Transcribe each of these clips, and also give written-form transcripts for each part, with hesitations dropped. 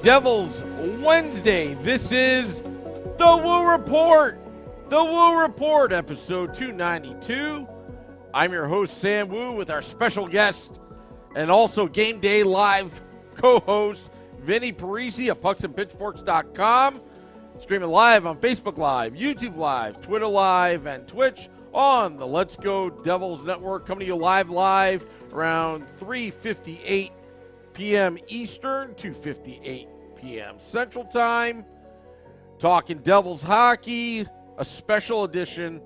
Devils Wednesday. This is the Woo Report. The Woo Report, episode 292. I'm your host, Sam Woo, with our special guest and also Game Day Live co-host, Vinnie Parise of pucksandpitchforks.com. Streaming live on Facebook Live, YouTube Live, Twitter Live, and Twitch on the Let's Go Devils Network. Coming to you live around 3:58 p.m. Eastern, 2:58 p.m. Central Time. Talking Devils hockey, a special edition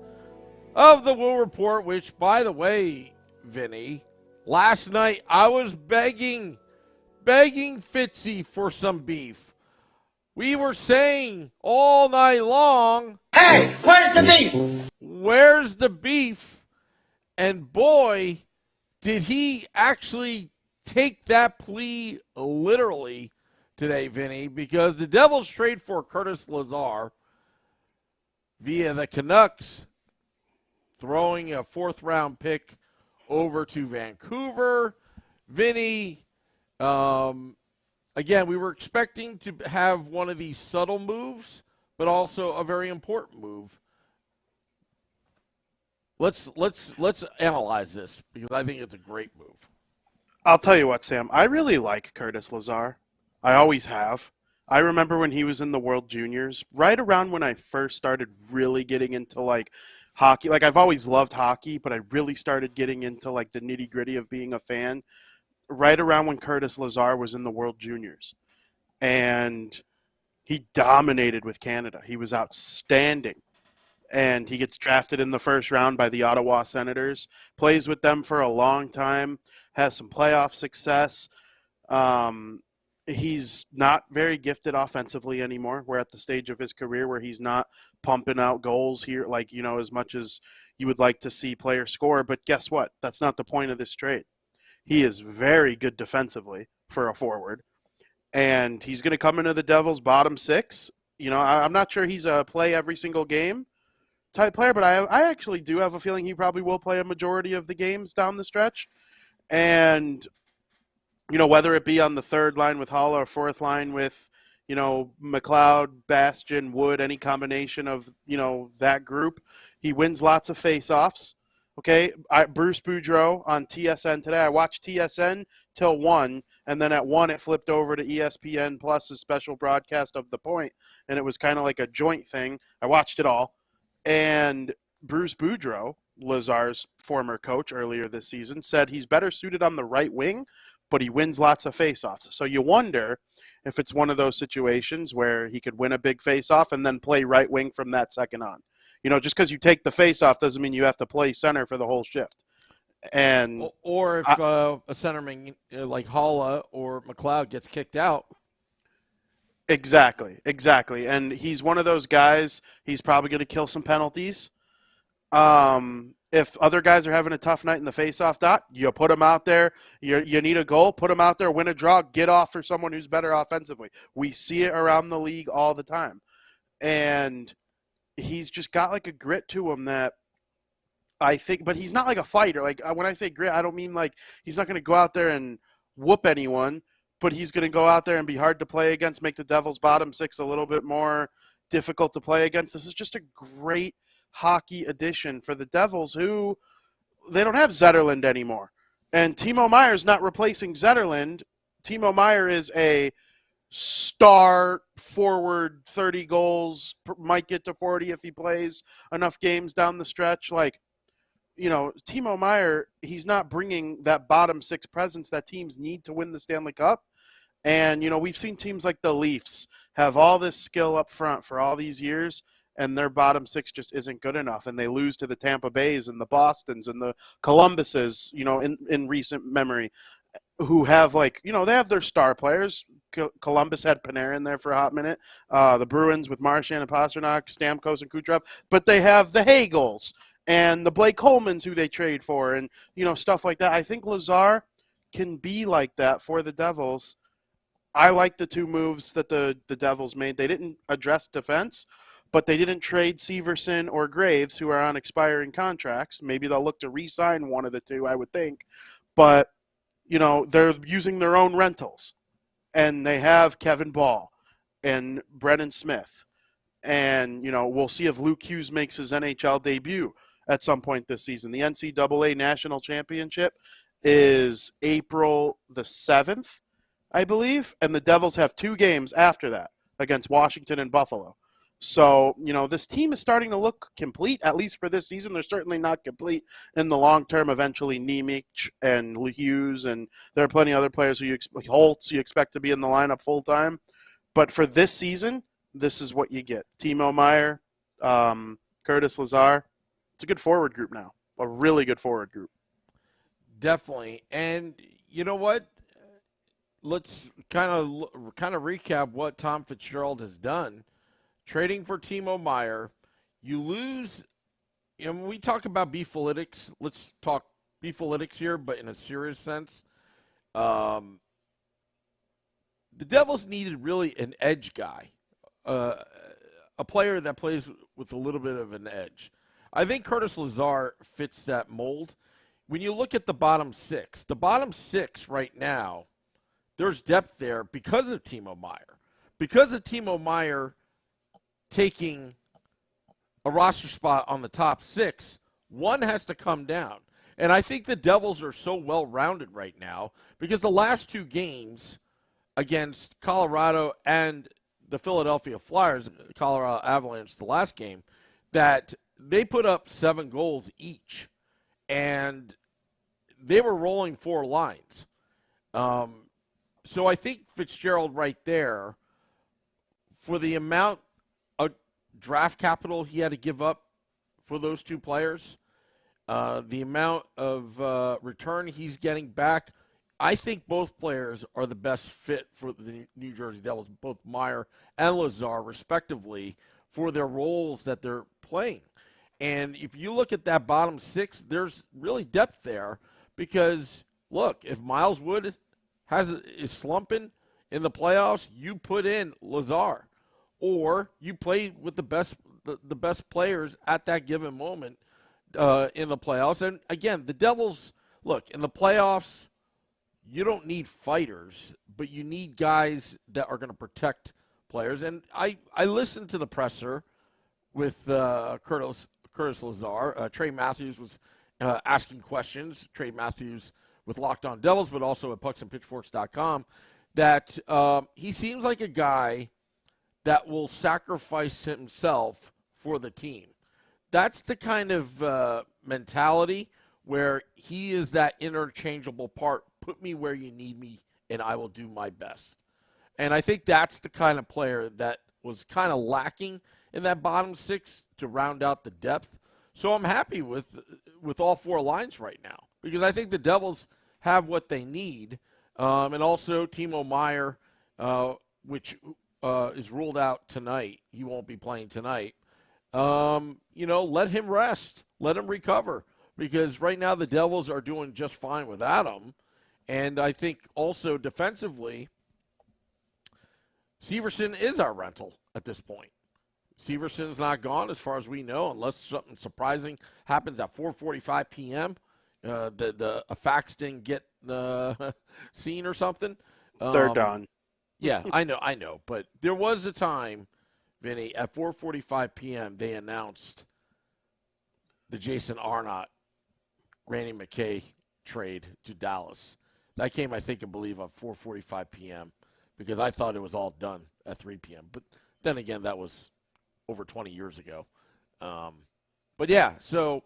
of the Woo Report, which, by the way, Vinny, last night I was begging Fitzy for some beef. We were saying all night long, hey, where's the beef? Where's the beef? And boy, did he actually take that plea literally today, Vinny, because the Devils trade for Curtis Lazar via the Canucks, throwing a fourth-round pick over to Vancouver. Vinny, again, we were expecting to have one of these subtle moves, but also a very important move. Let's analyze this, because I think it's a great move. I'll tell you what, Sam. I really like Curtis Lazar. I always have. I remember when he was in the World Juniors, right around when I first started really getting into, hockey. I've always loved hockey, but I really started getting into, the nitty-gritty of being a fan right around when Curtis Lazar was in the World Juniors. And he dominated with Canada. He was outstanding. And he gets drafted in the first round by the Ottawa Senators, plays with them for a long time, has some playoff success. He's not very gifted offensively anymore. We're at the stage of his career where he's not pumping out goals here, as much as you would like to see players score. But guess what? That's not the point of this trade. He is very good defensively for a forward, and he's going to come into the Devils' bottom six. I'm not sure he's a play every single game type player, but I actually do have a feeling he probably will play a majority of the games down the stretch. And, whether it be on the third line with Halla or fourth line with, McLeod, Bastion, Wood, any combination of, that group, he wins lots of face-offs. Okay, Bruce Boudreau on TSN today. I watched TSN till 1, and then at 1 it flipped over to ESPN Plus's special broadcast of The Point, and it was kind of like a joint thing. I watched it all, and Bruce Boudreau, Lazar's former coach earlier this season, said he's better suited on the right wing, but he wins lots of faceoffs. So you wonder if it's one of those situations where he could win a big faceoff and then play right wing from that second on. Just because you take the faceoff doesn't mean you have to play center for the whole shift. And or if a centerman like Halla or McLeod gets kicked out. Exactly. And he's one of those guys, he's probably going to kill some penalties. If other guys are having a tough night in the faceoff dot, you put him out there. You need a goal, put him out there, win a draw, get off for someone who's better offensively. We see it around the league all the time. And he's just got a grit to him that I think, but he's not like a fighter. When I say grit, I don't mean he's not going to go out there and whoop anyone, but he's going to go out there and be hard to play against, make the Devils' bottom six a little bit more difficult to play against. This is just a great hockey addition for the Devils, who they don't have Zetterlund anymore. And Timo Meier's not replacing Zetterlund. Timo Meier is a star forward, 30 goals, might get to 40 if he plays enough games down the stretch. Timo Meier, he's not bringing that bottom six presence that teams need to win the Stanley Cup. And, we've seen teams like the Leafs have all this skill up front for all these years, and their bottom six just isn't good enough. And they lose to the Tampa Bays and the Bostons and the Columbuses, in recent memory, who have they have their star players. Columbus had Panarin there for a hot minute. The Bruins with Marchand and Pasternak, Stamkos and Kucherov. But they have the Hagels and the Blake Colemans who they trade for and, stuff like that. I think Lazar can be like that for the Devils. I like the two moves that the Devils made. They didn't address defense, but they didn't trade Severson or Graves, who are on expiring contracts. Maybe they'll look to re-sign one of the two, I would think. But, they're using their own rentals. and they have Kevin Ball and Brennan Smith. And, we'll see if Luke Hughes makes his NHL debut at some point this season. The NCAA National Championship is April the 7th, I believe, and the Devils have 2 games after that against Washington and Buffalo. So, this team is starting to look complete, at least for this season. They're certainly not complete in the long term. Eventually, Nemec and Hughes, and there are plenty of other players like Holtz, you expect to be in the lineup full time. But for this season, this is what you get. Timo Meier, Curtis Lazar. It's a good forward group now, a really good forward group. Definitely. And you know what? Let's kind of recap what Tom Fitzgerald has done. Trading for Timo Meier, you lose. When we talk about beefolitics, let's talk beefolitics here, but in a serious sense. The Devils needed really an edge guy, a player that plays with a little bit of an edge. I think Curtis Lazar fits that mold. When you look at the bottom six right now, there's depth there because of Timo Meier. Because of Timo Meier taking a roster spot on the top 6, one has to come down. And I think the Devils are so well-rounded right now because the last 2 games against Colorado and the Philadelphia Flyers, Colorado Avalanche, the last game, that they put up 7 goals each. And they were rolling 4 lines. So I think Fitzgerald right there, for the amount of draft capital he had to give up for those 2 players, the amount of return he's getting back, I think both players are the best fit for the New Jersey Devils, both Meier and Lazar, respectively, for their roles that they're playing. And if you look at that bottom 6, there's really depth there because, look, if Miles Wood is slumping in the playoffs, you put in Lazar, or you play with the best players at that given moment in the playoffs. And again, the Devils, look, in the playoffs, you don't need fighters, but you need guys that are going to protect players. And I listened to the presser with Curtis Lazar. Trey Matthews was asking questions. Trey Matthews with Locked On Devils, but also at pucksandpitchforks.com, that he seems like a guy that will sacrifice himself for the team. That's the kind of mentality where he is that interchangeable part. Put me where you need me, and I will do my best. And I think that's the kind of player that was kind of lacking in that bottom 6 to round out the depth. So I'm happy with all 4 lines right now because I think the Devils have what they need. And also Timo Meier, which is ruled out tonight. He won't be playing tonight. Let him rest. Let him recover because right now the Devils are doing just fine without him. And I think also defensively, Severson is our rental at this point. Severson's not gone as far as we know unless something surprising happens at 4:45 p.m. A fax didn't get seen or something. Third down. Yeah, I know. But there was a time, Vinny, at 4:45 p.m. they announced the Jason Arnott, Randy McKay trade to Dallas. That came, I believe, at 4:45 p.m. because I thought it was all done at 3 p.m. But then again, that was over 20 years ago. But yeah, so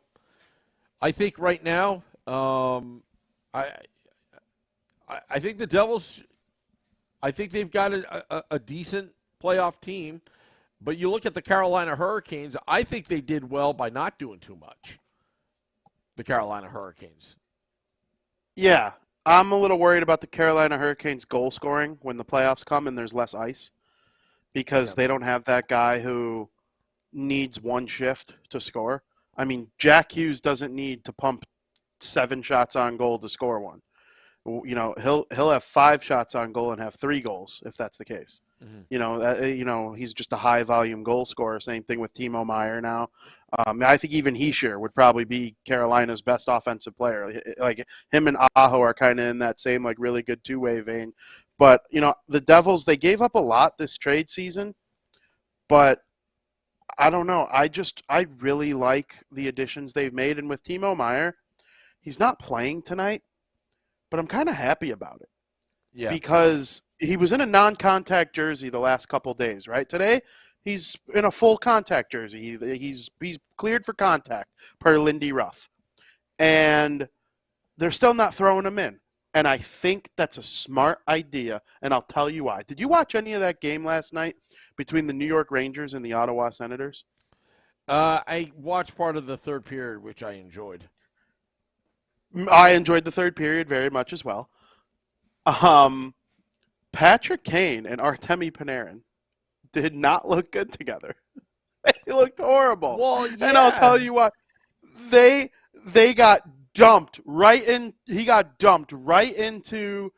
I think right now, I think the Devils, I think they've got a decent playoff team. But you look at the Carolina Hurricanes, I think they did well by not doing too much. The Carolina Hurricanes. Yeah, I'm a little worried about the Carolina Hurricanes goal scoring when the playoffs come and there's less ice because they don't have that guy who needs one shift to score. I mean, Jack Hughes doesn't need to pump 7 shots on goal to score one. He'll have 5 shots on goal and have 3 goals if that's the case. Mm-hmm. He's just a high volume goal scorer. Same thing with Timo Meier now. I think even Hischier would probably be Carolina's best offensive player. Like him and Aho are kind of in that same really good 2-way vein. But, the Devils, they gave up a lot this trade season, but I don't know. I really like the additions they've made. And with Timo Meier, he's not playing tonight, but I'm kind of happy about it. Yeah. Because he was in a non-contact jersey the last couple days, right? Today, he's in a full contact jersey. He's cleared for contact per Lindy Ruff. And they're still not throwing him in. And I think that's a smart idea, and I'll tell you why. Did you watch any of that game last night between the New York Rangers and the Ottawa Senators? I watched part of the third period, which I enjoyed. I enjoyed the third period very much as well. Patrick Kane and Artemi Panarin did not look good together. They looked horrible. Well, yeah. And I'll tell you what, they got dumped right in. He got dumped right into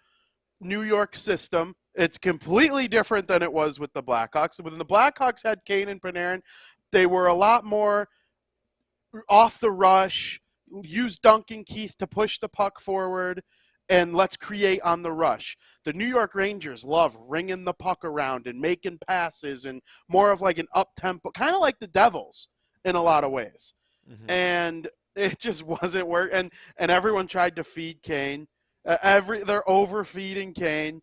New York system. It's completely different than it was with the Blackhawks. When the Blackhawks had Kane and Panarin, they were a lot more off the rush, use Duncan Keith to push the puck forward, and let's create on the rush. The New York Rangers love ringing the puck around and making passes and more of like an up-tempo, kind of like the Devils in a lot of ways. Mm-hmm. And it just wasn't working. And everyone tried to feed Kane. They're overfeeding Kane.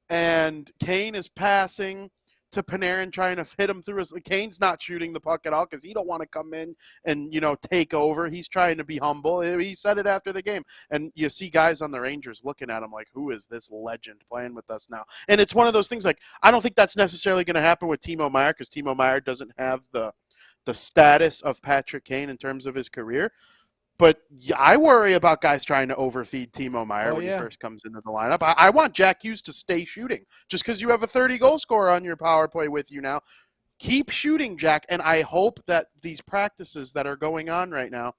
And Kane is passing to Panarin, trying to hit him through his. Kane's not shooting the puck at all because he don't want to come in and take over. He's trying to be humble. He said it after the game, and you see guys on the Rangers looking at him like, "Who is this legend playing with us now?" And it's one of those things like I don't think that's necessarily going to happen with Timo Meier because Timo Meier doesn't have the status of Patrick Kane in terms of his career. But I worry about guys trying to overfeed Timo Meier when he first comes into the lineup. I want Jack Hughes to stay shooting. Just because you have a 30-goal scorer on your power play with you now, keep shooting, Jack. And I hope that these practices that are going on right now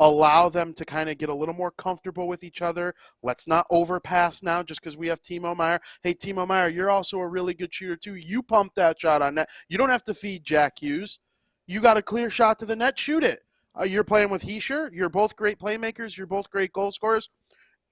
allow them to kind of get a little more comfortable with each other. Let's not overpass now just because we have Timo Meier. Hey, Timo Meier, you're also a really good shooter too. You pump that shot on net. You don't have to feed Jack Hughes. You got a clear shot to the net, shoot it. You're playing with Hischier. You're both great playmakers. You're both great goal scorers.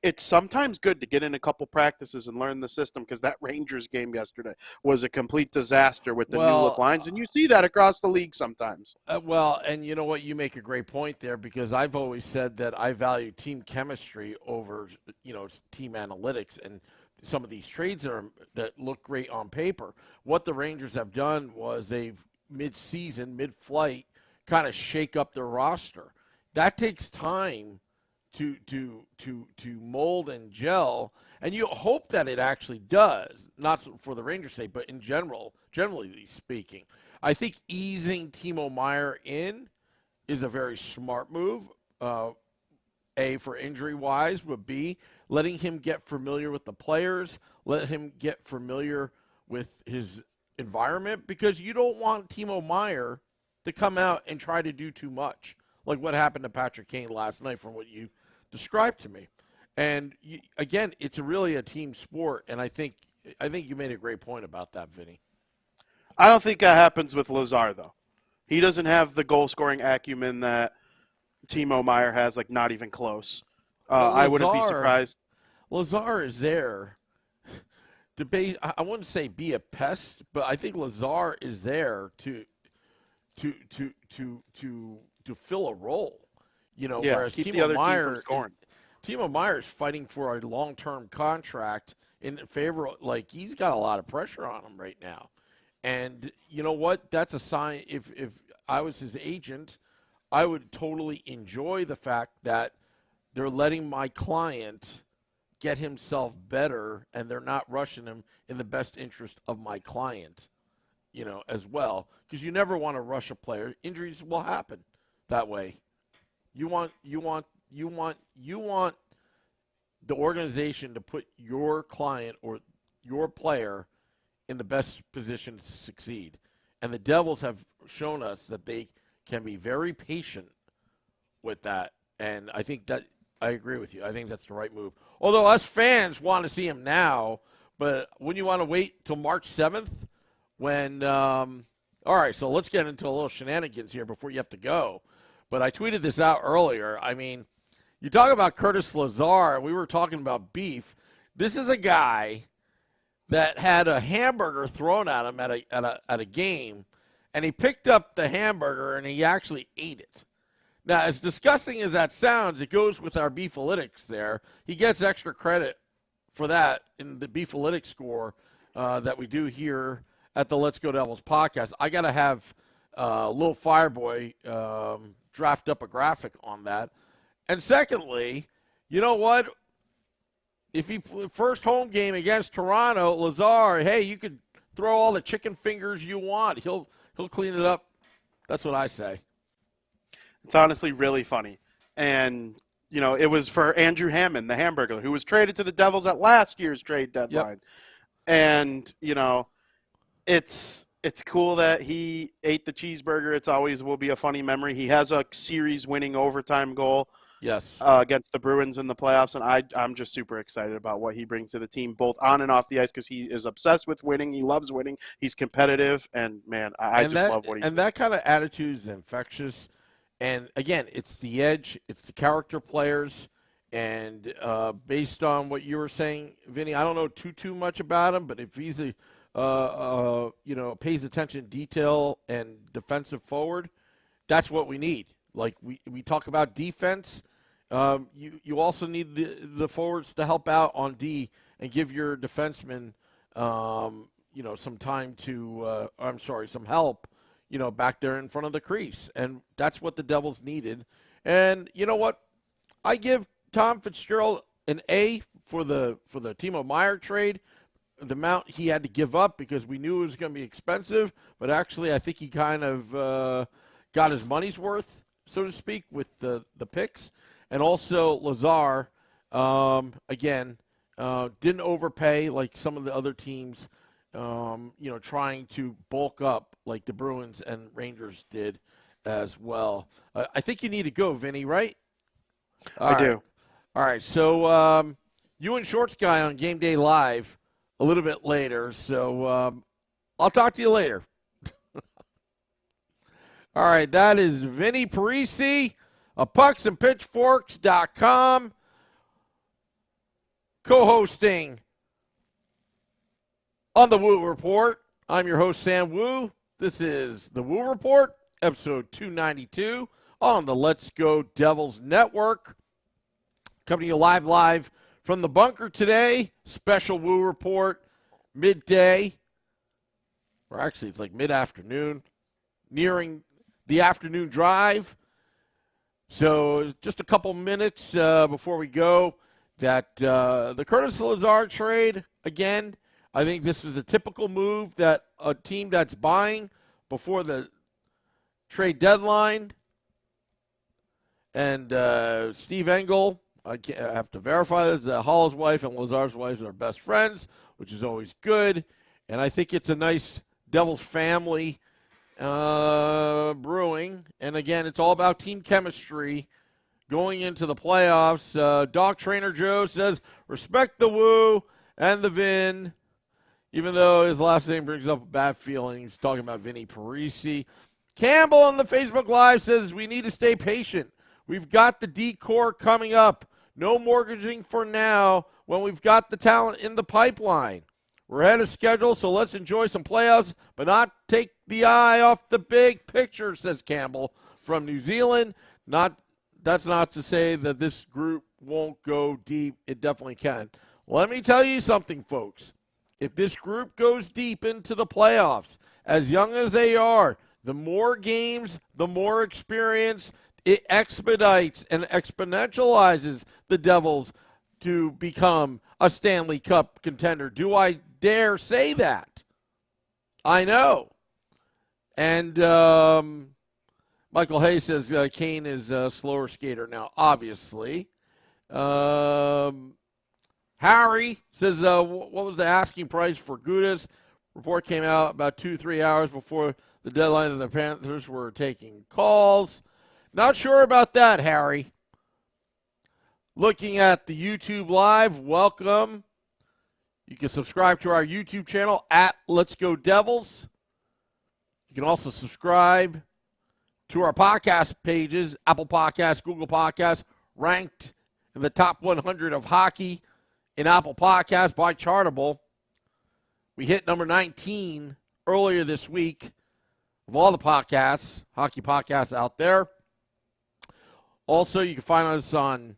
It's sometimes good to get in a couple practices and learn the system because that Rangers game yesterday was a complete disaster with the new look lines, and you see that across the league sometimes. And you know what? You make a great point there because I've always said that I value team chemistry over, team analytics and some of these trades that look great on paper. What the Rangers have done was they've mid-season, mid-flight, kind of shake up their roster. That takes time to mold and gel, and you hope that it actually does, not for the Rangers' sake, but in generally speaking. I think easing Timo Meier in is a very smart move, A, for injury-wise, but B, letting him get familiar with the players, let him get familiar with his environment, because you don't want Timo Meier to come out and try to do too much, like what happened to Patrick Kane last night from what you described to me. And again, it's really a team sport, and I think you made a great point about that, Vinny. I don't think that happens with Lazar, though. He doesn't have the goal-scoring acumen that Timo Meier has, like not even close. I wouldn't be surprised. Lazar is there to I wouldn't say be a pest, but I think Lazar is there to fill a role, whereas keep the other team from scoring. Timo Meier is fighting for a long-term contract in favor. Like he's got a lot of pressure on him right now, and you know what? That's a sign. If I was his agent, I would totally enjoy the fact that they're letting my client get himself better, and they're not rushing him in the best interest of my client. As well, because you never want to rush a player. Injuries will happen that way. You want the organization to put your client or your player in the best position to succeed. And the Devils have shown us that they can be very patient with that. And I think that I agree with you. I think that's the right move. Although us fans want to see him now, but wouldn't you want to wait till March 7th? When, all right, so let's get into a little shenanigans here before you have to go. But I tweeted this out earlier. I mean, you talk about Curtis Lazar, we were talking about beef. This is a guy that had a hamburger thrown at him at a game, and he picked up the hamburger and he actually ate it. Now, as disgusting as that sounds, it goes with our beefalytics there. He gets extra credit for that in the beefalytics score that we do here at the Let's Go Devils podcast. I got to have Lil Fireboy draft up a graphic on that. And secondly, you know what? If he first home game against Toronto, Lazar, hey, you could throw all the chicken fingers you want. He'll clean it up. That's what I say. It's honestly really funny. And, you know, it was for Andrew Hammond, the Hamburglar, who was traded to the Devils at last year's trade deadline. Yep. And, you know, it's cool that he ate the cheeseburger. It's always will be a funny memory. He has a series-winning overtime goal. Yes. Against the Bruins in the playoffs, and I'm just super excited about what he brings to the team, both on and off the ice, because he is obsessed with winning. He loves winning. He's competitive, and, man, I just love what he does. And that kind of attitude is infectious. And, again, it's the edge. It's the character players. And based on what you were saying, Vinny, I don't know too much about him, but if he's pays attention to detail and defensive forward, that's what we need. Like we talk about defense, you also need the forwards to help out on D and give your defensemen, some time to, some help, back there in front of the crease. And that's what the Devils needed. And you know what? I give Tom Fitzgerald an A for the Timo Meier trade. The amount he had to give up because we knew it was going to be expensive, but actually I think he kind of got his money's worth, so to speak, with the picks. And also Lazar, didn't overpay like some of the other teams, trying to bulk up like the Bruins and Rangers did as well. I think you need to go, Vinny, right? I do. All right, so you and Shorts Guy on Game Day Live a little bit later, so I'll talk to you later. All right, that is Vinnie Parise of pucksandpitchforks.com, co-hosting on the Woo Report. I'm your host, Sam Woo. This is the Woo Report, episode 292 on the Let's Go Devils Network. Coming to you live from the bunker today. Special Woo Report, midday. Or actually, it's like mid-afternoon, nearing the afternoon drive. So just a couple minutes before we go, that the Curtis Lazar trade, again, I think this is a typical move that a team that's buying before the trade deadline. And Steve Engel, I have to verify this, Hall's wife and Lazar's wife are best friends, which is always good. And I think it's a nice Devils family brewing. And again, it's all about team chemistry going into the playoffs. Dog Trainer Joe says, respect the Woo and the Vin, even though his last name brings up bad feelings. Talking about Vinnie Parise. Campbell on the Facebook Live says, we need to stay patient. We've got the decor coming up. No mortgaging for now when we've got the talent in the pipeline. We're ahead of schedule, so let's enjoy some playoffs, but not take the eye off the big picture, says Campbell from New Zealand. That's not to say that this group won't go deep. It definitely can. Let me tell you something, folks. If this group goes deep into the playoffs, as young as they are, the more games, the more experience, it expedites and exponentializes the Devils to become a Stanley Cup contender. Do I dare say that? I know. And Michael Hay says Kane is a slower skater now, obviously. Harry says, what was the asking price for Gudas? Report came out about 2-3 hours before the deadline, and the Panthers were taking calls. Not sure about that, Harry. Looking at the YouTube Live, welcome. You can subscribe to our YouTube channel at Let's Go Devils. You can also subscribe to our podcast pages, Apple Podcasts, Google Podcasts, ranked in the top 100 of hockey in Apple Podcasts by Chartable. We hit number 19 earlier this week of all the podcasts, hockey podcasts out there. Also, you can find us on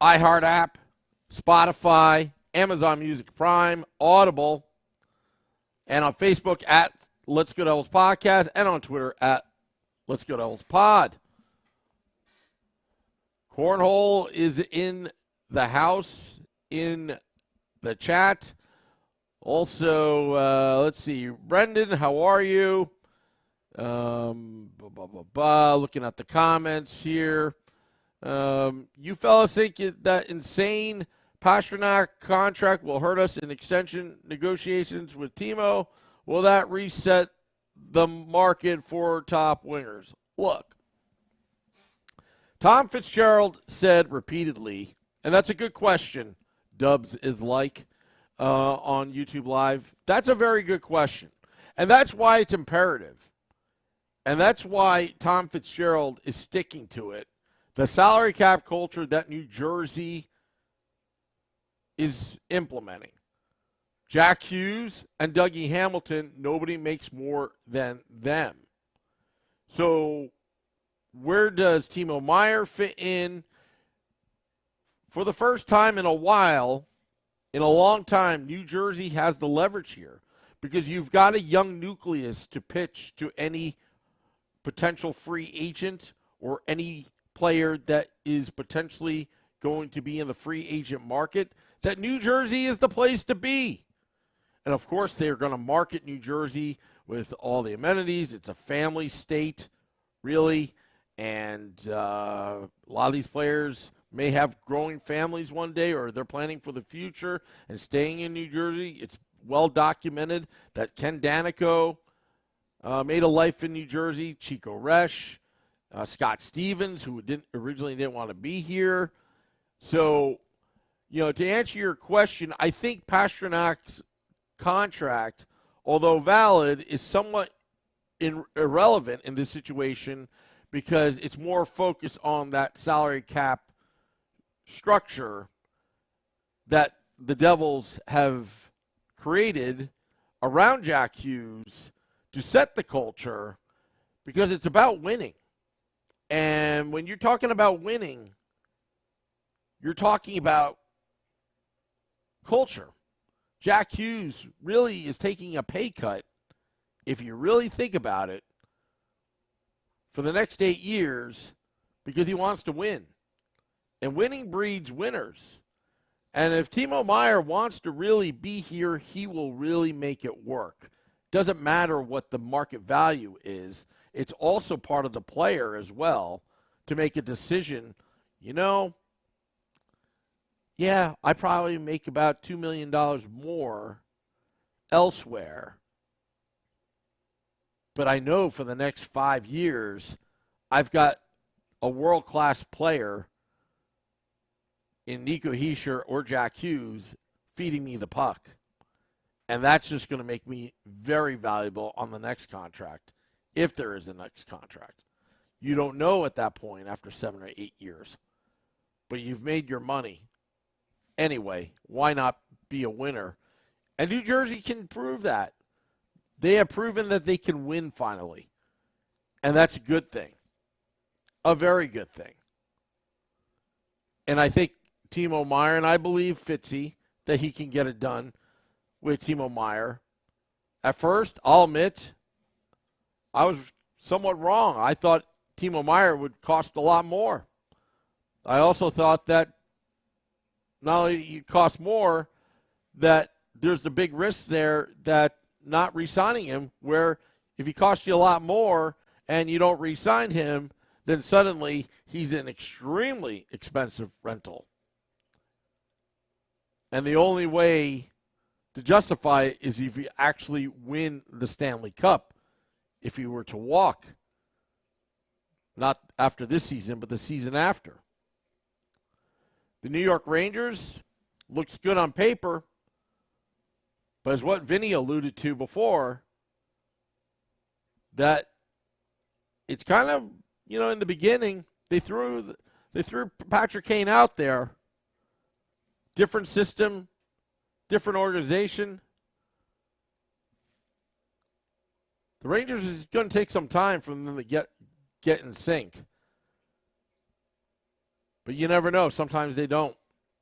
iHeart app, Spotify, Amazon Music Prime, Audible, and on Facebook at Let's Go Devils Podcast, and on Twitter at Let's Go Devils Pod. Cornhole is in the house, in the chat. Also, let's see. Brendan, how are you? Looking at the comments here. You fellas think that insane Pastrnak contract will hurt us in extension negotiations with Timo? Will that reset the market for top wingers? Look, Tom Fitzgerald said repeatedly, and that's a good question, Dubs is like, on YouTube Live. That's a very good question. And that's why it's imperative. And that's why Tom Fitzgerald is sticking to it. The salary cap culture that New Jersey is implementing. Jack Hughes and Dougie Hamilton, nobody makes more than them. So where does Timo Meier fit in? For the first time in a while, in a long time, New Jersey has the leverage here because you've got a young nucleus to pitch to any potential free agent or any player that is potentially going to be in the free agent market, that New Jersey is the place to be. And, of course, they're going to market New Jersey with all the amenities. It's a family state, really. And a lot of these players may have growing families one day, or they're planning for the future and staying in New Jersey. It's well documented that Ken Danico made a life in New Jersey. Chico Resch, Scott Stevens, who originally didn't want to be here. So, to answer your question, I think Pasternak's contract, although valid, is somewhat irrelevant in this situation because it's more focused on that salary cap structure that the Devils have created around Jack Hughes to set the culture, because it's about winning. And when you're talking about winning, you're talking about culture. Jack Hughes really is taking a pay cut, if you really think about it, for the next 8 years because he wants to win. And winning breeds winners. And if Timo Meier wants to really be here, he will really make it work. Doesn't matter what the market value is. It's also part of the player as well to make a decision. Yeah, I probably make about $2 million more elsewhere. But I know for the next 5 years, I've got a world-class player in Nico Hischier or Jack Hughes feeding me the puck. And that's just going to make me very valuable on the next contract, if there is a next contract. You don't know at that point after 7 or 8 years. But you've made your money. Anyway, why not be a winner? And New Jersey can prove that. They have proven that they can win finally. And that's a good thing. A very good thing. And I think Timo Meier, and I believe Fitzy, that he can get it done with Timo Meier. At first, I'll admit, I was somewhat wrong. I thought Timo Meier would cost a lot more. I also thought that not only it cost more, that there's the big risk there that not re-signing him, where if he costs you a lot more and you don't re-sign him, then suddenly he's an extremely expensive rental. And the only way to justify it is if you actually win the Stanley Cup. If you were to walk, not after this season, but the season after. The New York Rangers looks good on paper, but as what Vinnie alluded to before, that it's kind of, in the beginning, they threw Patrick Kane out there. Different system, different organization. The Rangers is going to take some time for them to get in sync. But you never know. Sometimes they don't.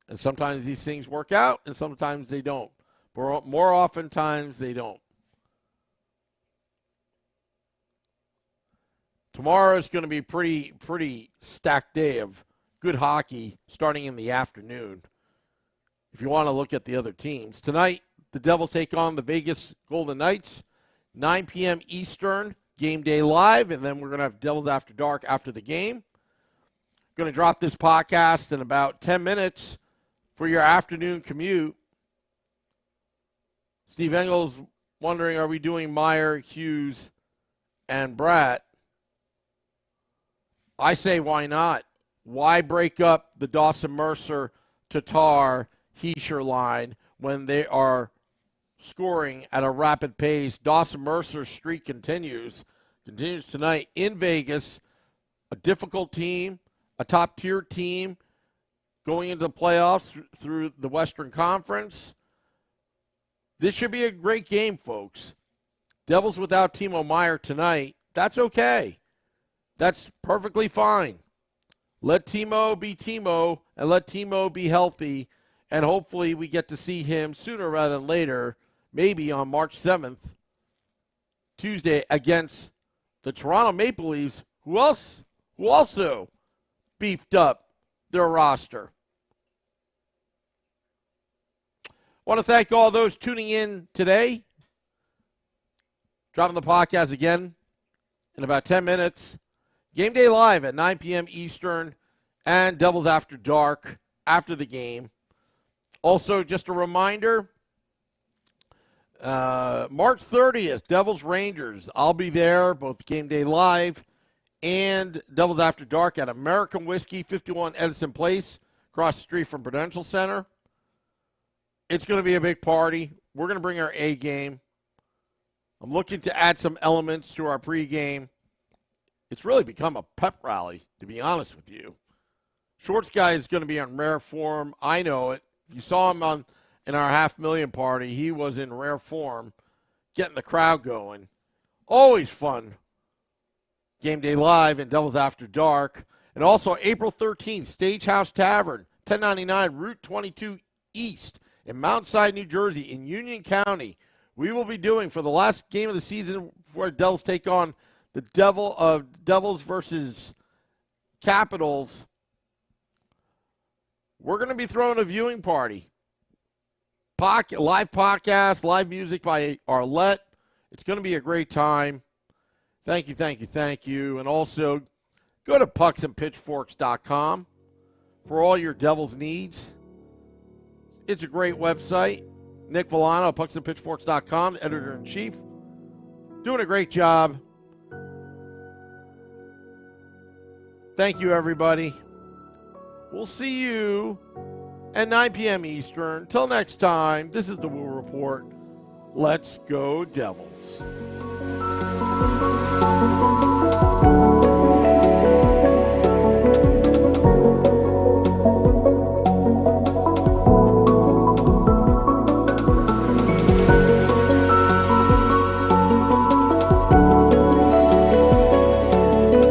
And sometimes these things work out, and sometimes they don't. More oftentimes they don't. Tomorrow is going to be pretty stacked day of good hockey starting in the afternoon. If you want to look at the other teams. Tonight, the Devils take on the Vegas Golden Knights, 9 p.m. Eastern, game day live, and then we're going to have Devils After Dark after the game. Going to drop this podcast in about 10 minutes for your afternoon commute. Steve Engel's wondering, are we doing Meyer, Hughes, and Bratt? I say, why not? Why break up the Dawson Mercer, Tatar, Heischer line when they are scoring at a rapid pace? Dawson Mercer's streak continues tonight in Vegas. A difficult team, a top-tier team going into the playoffs through the Western Conference. This should be a great game, folks. Devils without Timo Meier tonight, that's okay. That's perfectly fine. Let Timo be Timo, and let Timo be healthy, and hopefully we get to see him sooner rather than later, maybe on March 7th, Tuesday, against the Toronto Maple Leafs, who also beefed up their roster. I want to thank all those tuning in today. Dropping the podcast again in about 10 minutes. Game day live at 9 p.m. Eastern and Devils After Dark after the game. Also, just a reminder, March 30th, Devils Rangers. I'll be there, both Game Day Live and Devils After Dark at American Whiskey, 51 Edison Place, across the street from Prudential Center. It's going to be a big party. We're going to bring our A game. I'm looking to add some elements to our pregame. It's really become a pep rally, to be honest with you. Shorts guy is going to be on rare form. I know it. You saw him in our $500,000 party. He was in rare form, getting the crowd going. Always fun. Game Day Live and Devils After Dark. And also April 13th, Stagehouse Tavern, 1099 Route 22 East in Mount Side, New Jersey, in Union County. We will be doing, for the last game of the season, before the Devils take on the Devils versus Capitals, we're going to be throwing a viewing party. Live podcast, live music by Arlette. It's going to be a great time. Thank you, thank you, thank you. And also, go to pucksandpitchforks.com for all your Devils needs. It's a great website. Nick Villano, pucksandpitchforks.com, editor-in-chief. Doing a great job. Thank you, everybody. We'll see you at 9 p.m. Eastern. Till next time, this is the Woo Report. Let's go, Devils.